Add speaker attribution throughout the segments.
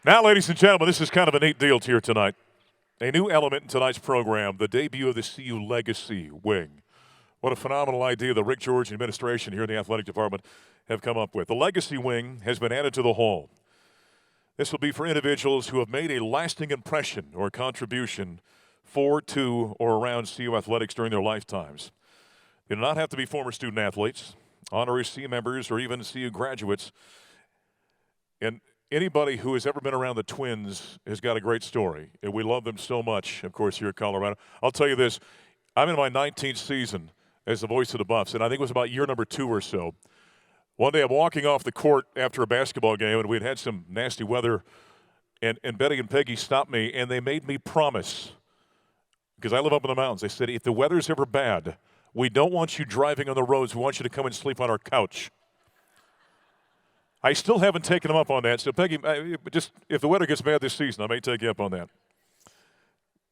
Speaker 1: Now, ladies and gentlemen, this is kind of a neat deal here tonight. A new element in tonight's program, the debut of the CU Legacy Wing. What a phenomenal idea the Rick George administration here in the athletic department have come up with. The Legacy Wing has been added to the hall. This will be for individuals who have made a lasting impression or contribution for, to, or around CU athletics during their lifetimes. They do not have to be former student athletes, honorary CU members, or even CU graduates. And anybody who has ever been around the Twins has got a great story, and we love them so much, of course, here at Colorado. I'll tell you this, I'm in my 19th season as the voice of the Buffs, and I think it was about year number 2 or so. One day I'm walking off the court after a basketball game, and we'd had some nasty weather, and Betty and Peggy stopped me, and they made me promise, because I live up in the mountains, they said, if the weather's ever bad, we don't want you driving on the roads, we want you to come and sleep on our couch. I still haven't taken them up on that. So, Peggy, just if the weather gets bad this season, I may take you up on that.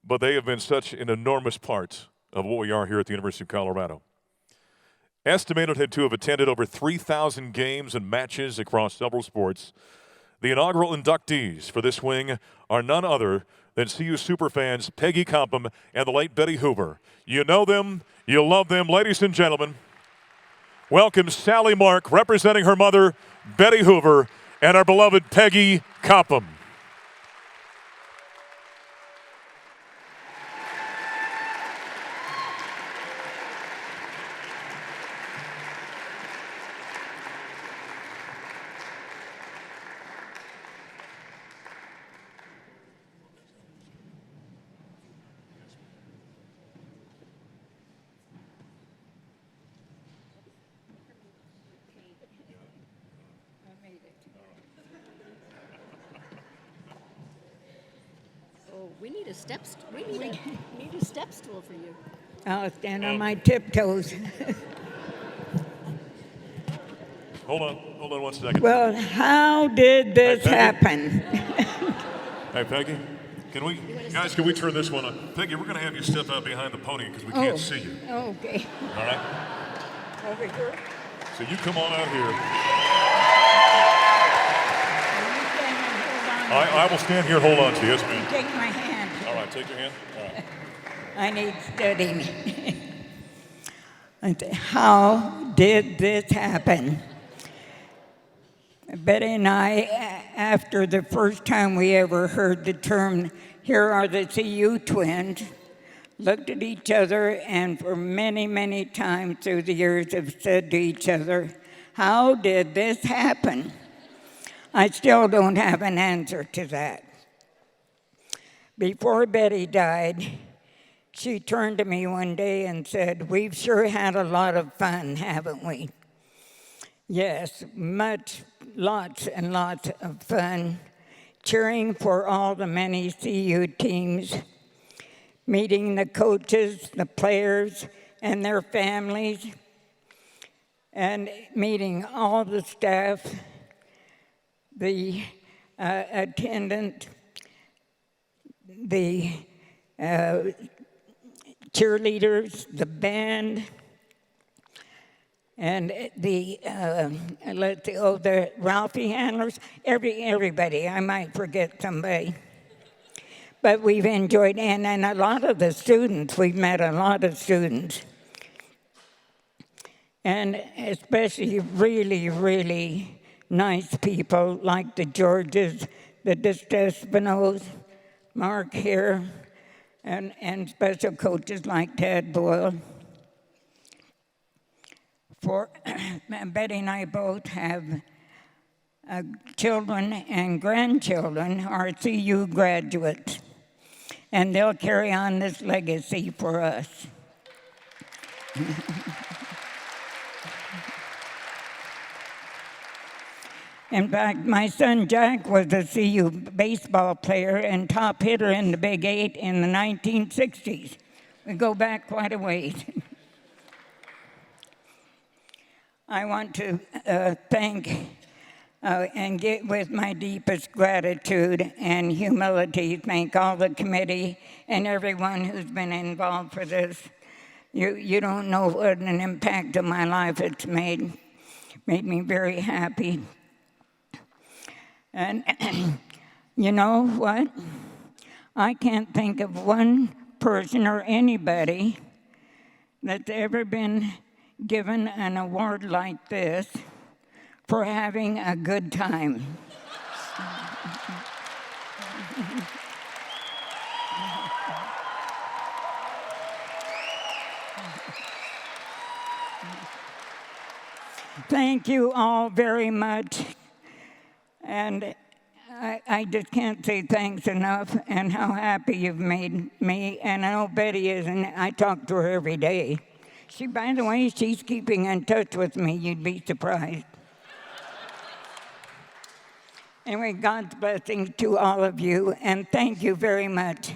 Speaker 1: But they have been such an enormous part of what we are here at the University of Colorado. Estimated to have attended over 3,000 games and matches across several sports. The inaugural inductees for this wing are none other than CU superfans Peggy Compton and the late Betty Hoover. You know them, you love them. Ladies and gentlemen, welcome Sally Mark, representing her mother, Betty Hoover, and our beloved Peggy Compton.
Speaker 2: We need a step stool for you.
Speaker 3: I'll stand on my tiptoes.
Speaker 1: Hold on 1 second.
Speaker 3: Well, how did this happen?
Speaker 1: Hey, Peggy, can we turn this one on? Peggy, we're going to have you step out behind the podium because we can't see you.
Speaker 3: Okay.
Speaker 1: All right?
Speaker 3: Over here.
Speaker 1: So you come on out here. I will stand here and hold on to you. Yes, ma'am.
Speaker 3: Take my hand.
Speaker 1: All right, take your hand. All right.
Speaker 3: I need steadying. How did this happen? Betty and I, after the first time we ever heard the term, here are the CU twins, looked at each other and for many, many times through the years have said to each other, how did this happen? I still don't have an answer to that. Before Betty died, she turned to me one day and said, we've sure had a lot of fun, haven't we? Yes, lots and lots of fun, cheering for all the many CU teams, meeting the coaches, the players, and their families, and meeting all the staff, the attendant, the cheerleaders, the band, and the the Ralphie handlers, everybody. I might forget somebody. But we've enjoyed, and a lot of the students, we've met a lot of students. And especially really, really nice people like the Georges, the DeStefanos, Mark here, and special coaches like Ted Boyle. For Betty and I both have children and grandchildren are CU graduates, and they'll carry on this legacy for us. In fact, my son Jack was a CU baseball player and top hitter in the Big 8 in the 1960s. We go back quite a ways. I want to thank and get with my deepest gratitude and humility, thank all the committee and everyone who's been involved for this. You don't know what an impact on my life it's made me very happy. And You know what? I can't think of one person or anybody that's ever been given an award like this for having a good time. Thank you all very much. And I just can't say thanks enough and how happy you've made me. And I know Betty is, and I talk to her every day. By the way, she's keeping in touch with me. You'd be surprised. Anyway, God's blessings to all of you, and thank you very much.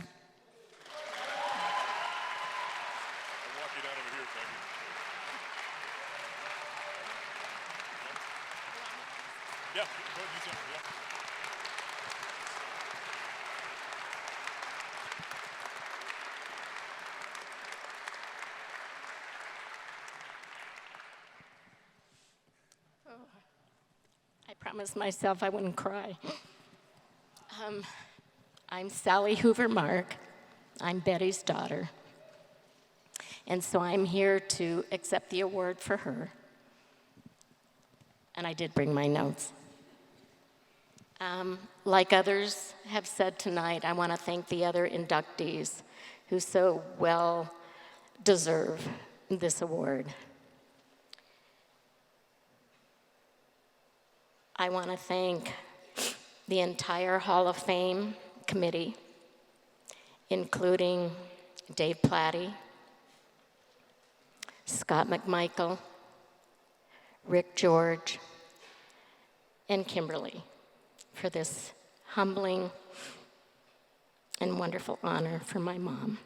Speaker 2: I promised myself I wouldn't cry. I'm Sally Hoover Mark. I'm Betty's daughter. And so I'm here to accept the award for her. And I did bring my notes. Like others have said tonight, I want to thank the other inductees who so well deserve this award. I want to thank the entire Hall of Fame committee, including Dave Platty, Scott McMichael, Rick George, and Kimberly for this humbling and wonderful honor for my mom.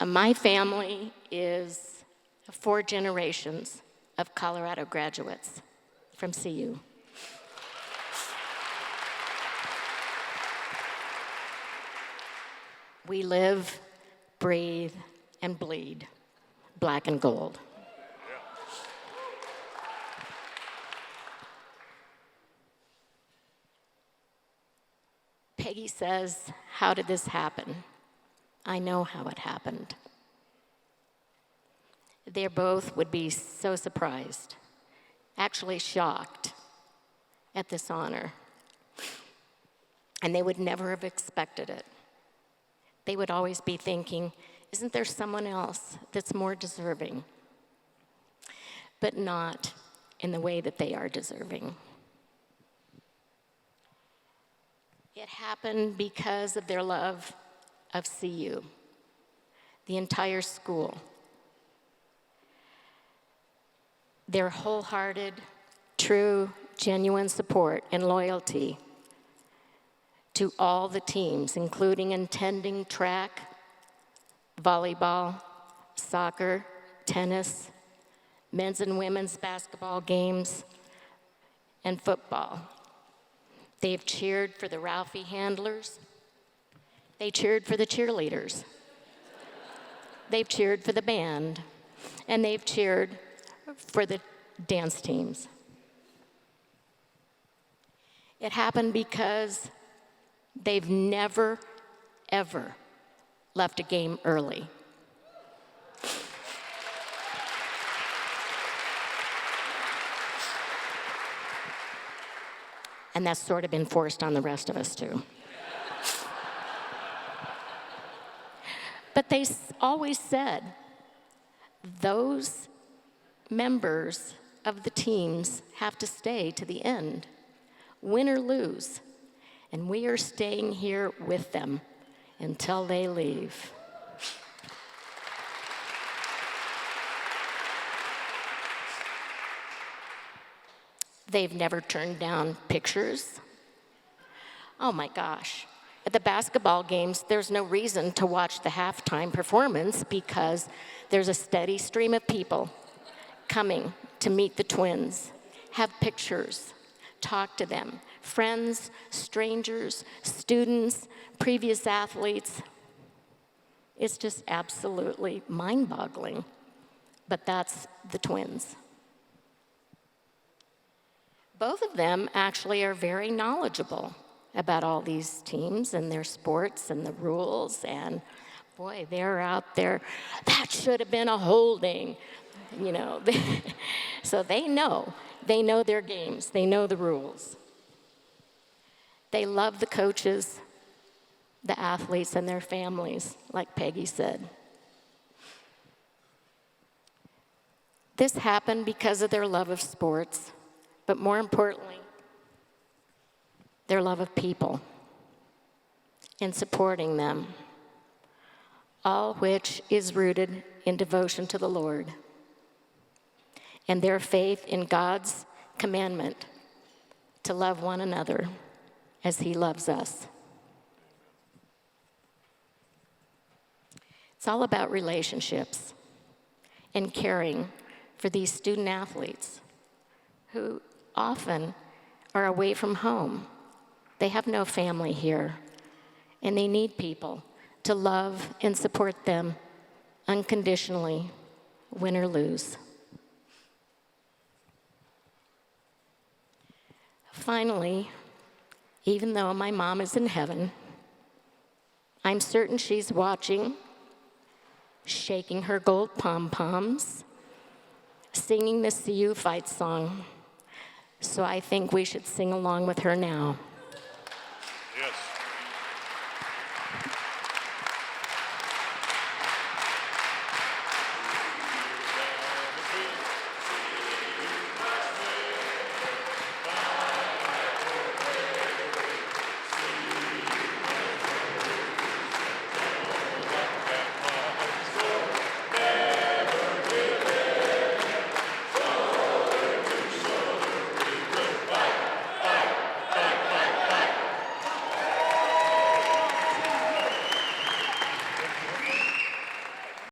Speaker 2: My family is 4 generations of Colorado graduates from CU. We live, breathe, and bleed black and gold. Peggy says, "How did this happen?" I know how it happened. They both would be so surprised, actually shocked at this honor. And they would never have expected it. They would always be thinking, isn't there someone else that's more deserving? But not in the way that they are deserving. It happened because of their love of CU, the entire school. Their wholehearted, true, genuine support and loyalty to all the teams, including attending track, volleyball, soccer, tennis, men's and women's basketball games, and football. They've cheered for the Ralphie handlers. They cheered for the cheerleaders. They've cheered for the band. And they've cheered for the dance teams. It happened because they've never, ever left a game early. And that's sort of been forced on the rest of us too. But they always said those members of the teams have to stay to the end, win or lose. And we are staying here with them until they leave. They've never turned down pictures. Oh my gosh. At the basketball games, there's no reason to watch the halftime performance because there's a steady stream of people coming to meet the twins, have pictures, talk to them. Friends, strangers, students, previous athletes. It's just absolutely mind-boggling. But that's the twins. Both of them actually are very knowledgeable about all these teams and their sports and the rules. And boy, they're out there, that should have been a holding, you know. So they know their games, they know the rules. They love the coaches, the athletes, and their families, like Peggy said. This happened because of their love of sports, but more importantly, their love of people and supporting them, all which is rooted in devotion to the Lord and their faith in God's commandment to love one another as He loves us. It's all about relationships and caring for these student athletes who often are away from home. They have no family here, and they need people to love and support them unconditionally, win or lose. Finally, even though my mom is in heaven, I'm certain she's watching, shaking her gold pom-poms, singing the CU fight song. So I think we should sing along with her now.